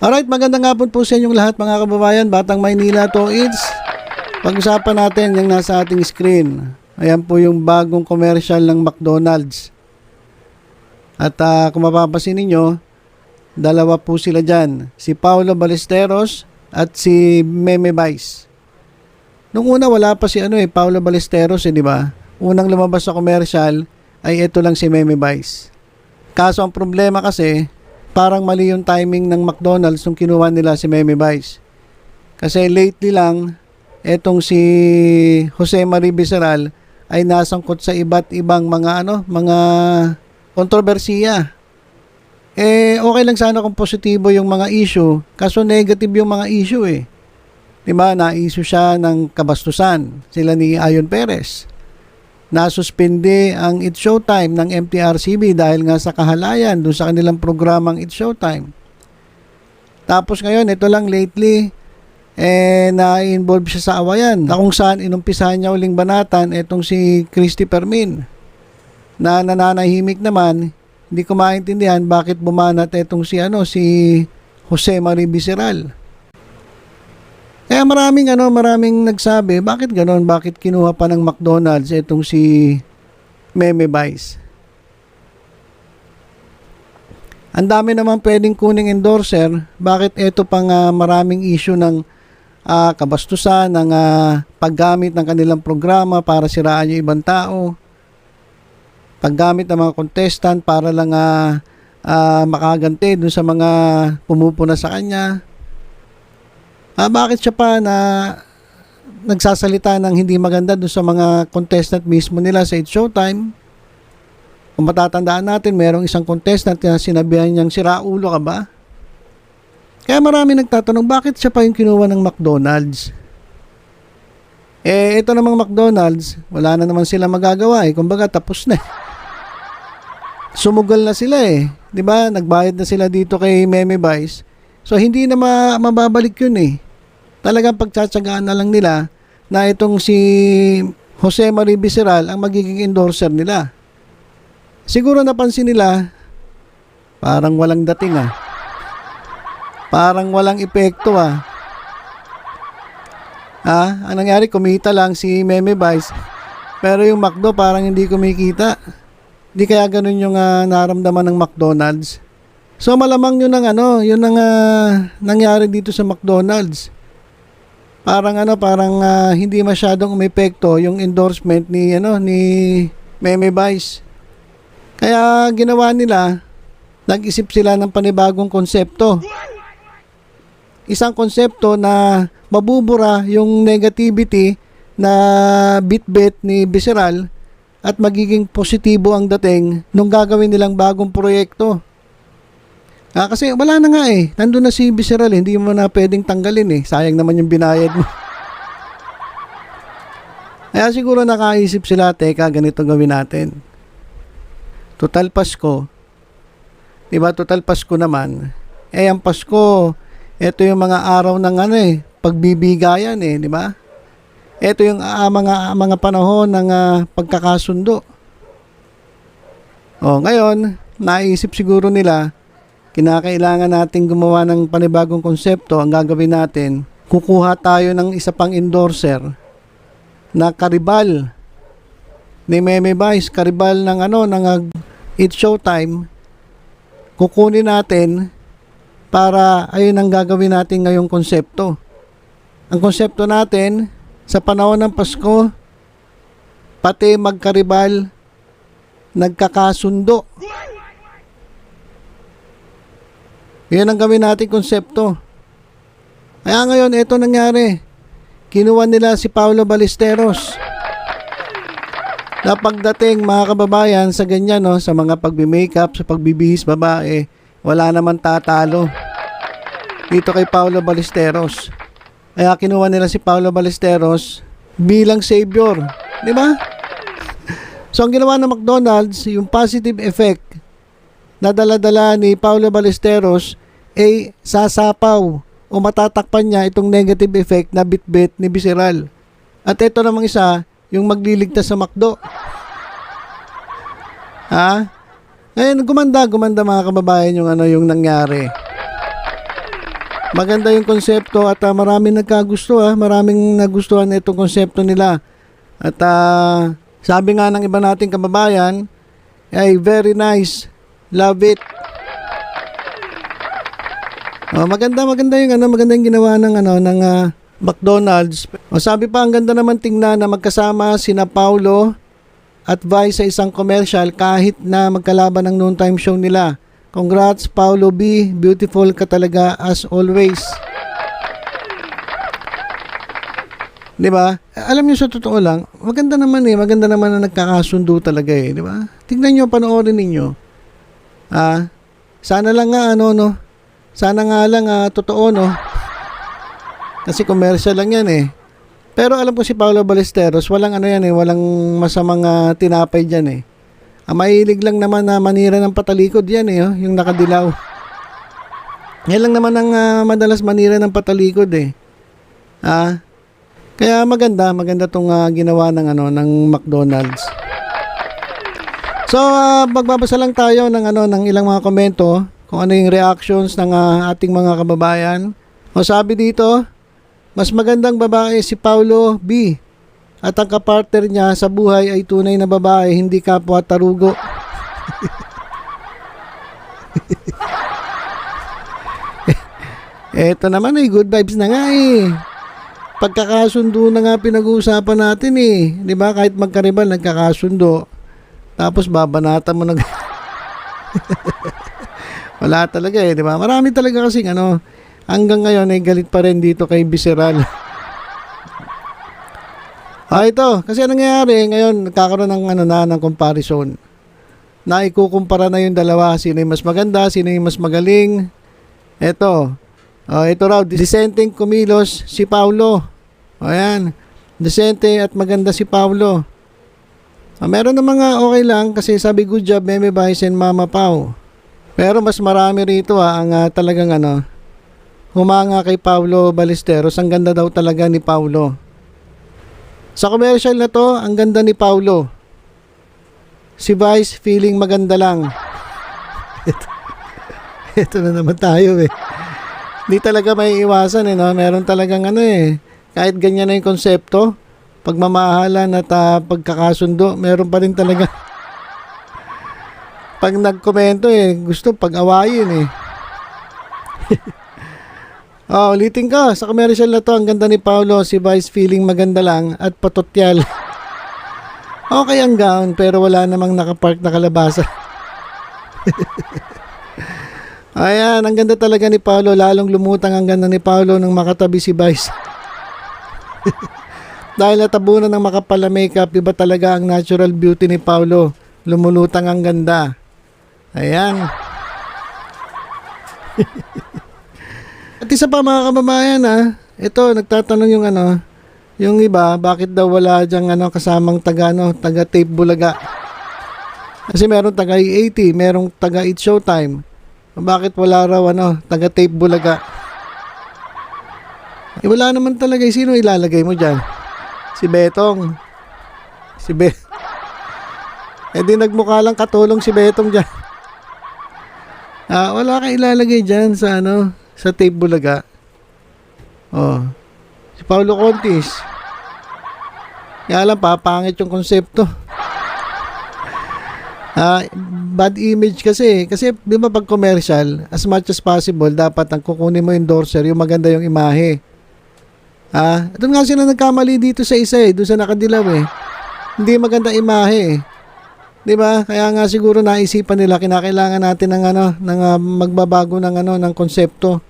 Alright, magandang hapon po sa inyong lahat mga kababayan. Batang Maynila to it's. Pag-usapan natin yung nasa ating screen. Ayan po yung bagong commercial ng McDonald's. At kung mapapansin ninyo, dalawa po sila dyan. Si Paolo Ballesteros at si Meme Vice. Nung una wala pa si Paolo Ballesteros, di ba? Unang lumabas sa commercial ay ito lang si Meme Vice. Kaso ang problema kasi, parang mali yung timing ng McDonald's nung kinuha nila si Meme Vice. Kasi lately lang, etong si Jose Marie Viceral ay nasangkot sa iba't ibang mga mga kontrobersiya. Okay lang sana kung positibo yung mga issue, kaso negative yung mga issue eh. Diba, na-issue siya ng kabastusan, sila ni Ayon Perez. Nasuspinde ang It's Showtime ng MTRCB dahil nga sa kahalayan doon sa kanilang programang It's Showtime. Tapos ngayon, ito lang lately, na-involve siya sa awayan na kung saan inumpisahan niya uling banatan itong si Christy Fermin na nananahimik naman. Hindi ko maintindihan bakit bumanat itong si Jose Marie Viceral. Kaya maraming nagsabi, bakit ganoon? Bakit kinuha pa ng McDonald's itong si Meme Vice? Ang dami naman pwedeng kuning endorser, bakit ito pang maraming issue ng kabastusan, ng paggamit ng kanilang programa para siraan yung ibang tao, paggamit ng mga contestant para lang makaganti dun sa mga pumupuna sa kanya. Bakit siya pa na nagsasalita ng hindi maganda doon sa mga contestant mismo nila sa It's Showtime? Kung matatandaan natin, merong isang contestant na sinabihan niyang siraulo ka ba? Kaya marami nagtatanong, bakit siya pa yung kinuha ng McDonald's? Ito namang McDonald's, wala na naman sila magagawa eh. Kumbaga, tapos na. Sumugal na sila eh. 'Di ba? Nagbayad na sila dito kay Meme Vice. So, hindi na mababalik yun eh. Talagang pagtsatsagaan na lang nila na itong si Jose Marie Viceral ang magiging endorser nila. Siguro napansin nila, parang walang dating Parang walang epekto Ang nangyari, kumita lang si Meme Vice, pero yung McDo parang hindi kumikita. Di kaya ganun yung naramdaman ng McDonald's. So malamang yun ang nangyari dito sa McDonald's. Parang hindi masyadong umepekto yung endorsement ni Meme Vice. Kaya ginawa nila, nag-isip sila ng panibagong konsepto. Isang konsepto na mabubura yung negativity na bit-bit ni Viceral at magiging positibo ang dating nung gagawin nilang bagong proyekto. Kasi wala na nga eh. Nandun na si Viceral, hindi mo na pwedeng tanggalin eh. Sayang naman yung binayad mo. Kaya siguro nakaisip sila, teka, ganito gawin natin. Total Pasko. Diba, total Pasko naman. Ang Pasko, ito yung mga araw ng pagbibigayan eh, di ba? Ito yung mga panahon ng pagkakasundo. Ngayon, naisip siguro nila, kinakailangan natin gumawa ng panibagong konsepto. Ang gagawin natin, kukuha tayo ng isa pang endorser na karibal ni Meme Vice, karibal ng It's Showtime. Kukunin natin para ayun ang gagawin natin ngayong konsepto. Ang konsepto natin sa panahon ng Pasko, pati magkaribal, nagkakasundo. Yan ang gawin natin konsepto. Kaya ngayon, ito nangyari. Kinuha nila si Paolo Ballesteros. Na pagdating, mga kababayan, sa ganyan, sa mga pagbi-makeup, sa pagbibihis babae, wala naman tatalo dito kay Paolo Ballesteros. Kaya kinuha nila si Paolo Ballesteros bilang savior. Di ba? So, ang ginawa ng McDonald's, yung positive effect na dala-dala ni Paolo Ballesteros ay sasapaw o matatakpan niya itong negative effect na bit-bit ni Viceral. At ito namang isa, yung magliligtas sa McDo. Ngayon, gumanda mga kababayan yung yung nangyari. Maganda yung konsepto at maraming nagkagusto, maraming nagustuhan itong konsepto nila. At sabi nga ng iba nating kababayan, ay very nice, love it. Maganda yung maganda yung ginawa ng McDonald's. Sabi pa, ang ganda naman tingnan na magkasama sina Paulo at Vice sa isang commercial kahit na magkalaban ng noontime show nila. Congrats Paulo B, beautiful ka talaga as always. 'Di ba? Alam niyo sa totoo lang, maganda naman na nagkakasundo talaga eh, 'di ba? Tingnan niyo, panoorin niyo. Sana lang nga sana nga lang totoo no. Kasi commercial lang 'yan eh. Pero alam ko si Paulo Ballesteros, walang walang masamang tinapay diyan eh. Mahilig lang naman na manira ng patalikod yan eh, yung nakadilaw. Yan lang naman ang madalas manira ng patalikod eh. Kaya maganda tong ginawa ng McDonald's. So magbabasa lang tayo ng ilang mga komento kung ano yung reactions ng ating mga kababayan. Sabi dito, mas magandang babae si Paulo B. At ang kapartner niya sa buhay ay tunay na babae, hindi kapwa tarugo. Eto naman ay good vibes na nga eh. Pagkakasundo na nga pinag-uusapan natin eh. 'Di ba? Kahit magkaribal nagkakasundo. Tapos babanatan mo wala talaga eh, 'di ba? Marami talaga kasi hanggang ngayon ay galit pa rin dito kay Visceral. Ito, kasi nangyayari ngayon, nagkakaroon ng comparison. Na ikukumpara na yung dalawa, sino yung mas maganda, sino yung mas magaling. Ito raw, disenteng kumilos si Paulo. Ayan, disente at maganda si Paulo. Meron na mga okay lang kasi sabi good job Meme Vice and Mama Pau. Pero mas marami rito ang talagang humanga kay Paulo Ballesteros. Ang ganda daw talaga ni Paulo. Sa commercial na to, ang ganda ni Paulo. Si Vice feeling maganda lang. Ito na naman tayo eh. Hindi talaga may iwasan no? Meron talagang kahit ganyan na yung konsepto, pagmamahalan at pagkakasundo, meron pa rin talaga. Pag nagkomento gusto pag-awayin eh. Ulitin ko, sa commercial na to, ang ganda ni Paulo, si Vice feeling maganda lang at patutyal. Okay ang gown, pero wala namang nakapark na kalabasa. Ayan, ang ganda talaga ni Paulo, lalong lumutang ang ganda ni Paulo nang makatabi si Vice. Dahil natabunan ng makapal na makeup, iba talaga ang natural beauty ni Paulo. Lumulutang ang ganda. Ayan. At isa pa mga kababayan ito nagtatanong yung iba, bakit daw wala diyang kasamang taga tape Bulaga. Kasi meron taga 80, merong taga It's Showtime. Bakit wala raw taga tape Bulaga? Wala naman talaga, sino ilalagay mo diyan? Si Betong. Di nagmukha lang katulong si Betong diyan. Wala kang ilalagay diyan sa tape Bulaga. Si Paulo Contis. Kaya lang, papangit yung konsepto. Bad image kasi di ba pag commercial, as much as possible, dapat ang kukunin mo endorser, yung maganda yung imahe. Doon nga sila nagkamali dito sa isa doon sa nakadilaw Hindi maganda imahe Di ba? Kaya nga siguro naisipan nila kinakailangan natin ng magbabago ng konsepto.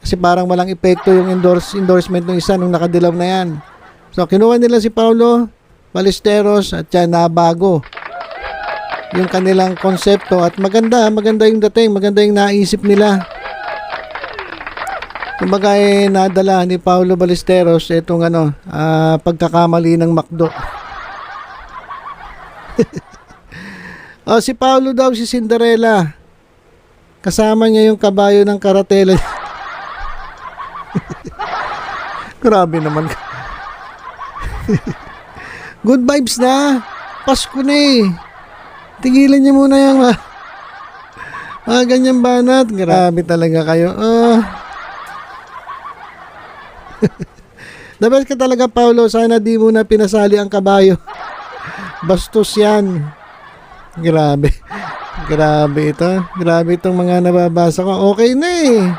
Kasi parang walang epekto yung endorsement ng isa nung nakadilaw na yan. So kinuha nila si Paulo Ballesteros at yan nabago yung kanilang konsepto at maganda yung dating, maganda yung naisip nila. Kumbaga nadala ni Paulo Ballesteros itong pagkakamali ng McDo. Si Paulo daw si Cinderella. Kasama niya yung kabayo ng karatela. Grabe naman. Good vibes na. Pasko na Tigilan niyo muna yung ganyan banat. Grabe talaga kayo. The best ka talaga, Paulo. Sana di mo na pinasali ang kabayo. Bastos yan. Grabe. Grabe ito. Grabe itong mga nababasa ko. Okay na eh.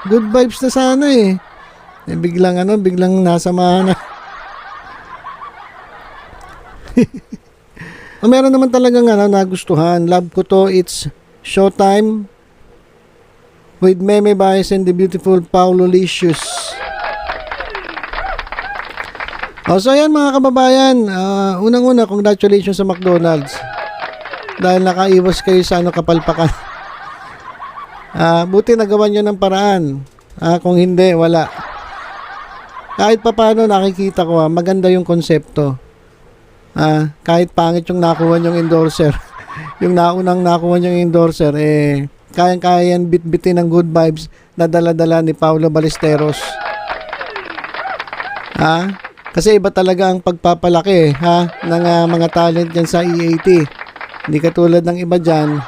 Good vibes na sana eh. Biglang nasamahan na. Meron naman talagang nagustuhan. Love ko to. It's Showtime with Meme Baez and the beautiful Paulo Licious. So yan mga kababayan, unang-una congratulations sa McDonald's dahil nakaiwas kayo sa kapalpakan. Buti nagawa nyo ng paraan. Kung hindi, wala. Kahit papano nakikita ko maganda yung konsepto. Kahit pangit yung nakuha nyong endorser, yung naunang nakuha nyong endorser, kayang-kaya yan bit-bitin ng good vibes na dala-dala ni Paulo Ballesteros. Kasi iba talaga ang pagpapalaki ng mga talent dyan sa EAT. Hindi katulad ng iba dyan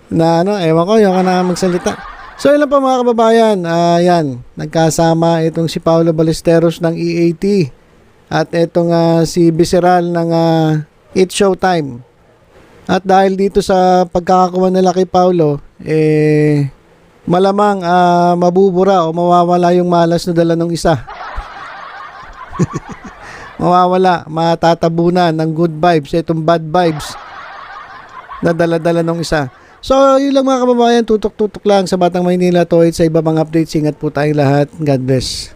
na ewan ko, yung ka na magsalita. So ilan pa mga kababayan, yan, nagkasama itong si Paulo Ballesteros ng EAT at itong si Visceral ng It's Showtime. At dahil dito sa pagkakakuha nila kay Paulo, malamang mabubura o mawawala yung malas na dala ng isa. Mawawala, matatabunan ng good vibes itong bad vibes na dala-dala ng isa. So yun lang mga kababayan, tutok-tutok lang sa Batang Maynila to. Sa iba mga updates, ingat po tayong lahat. God bless.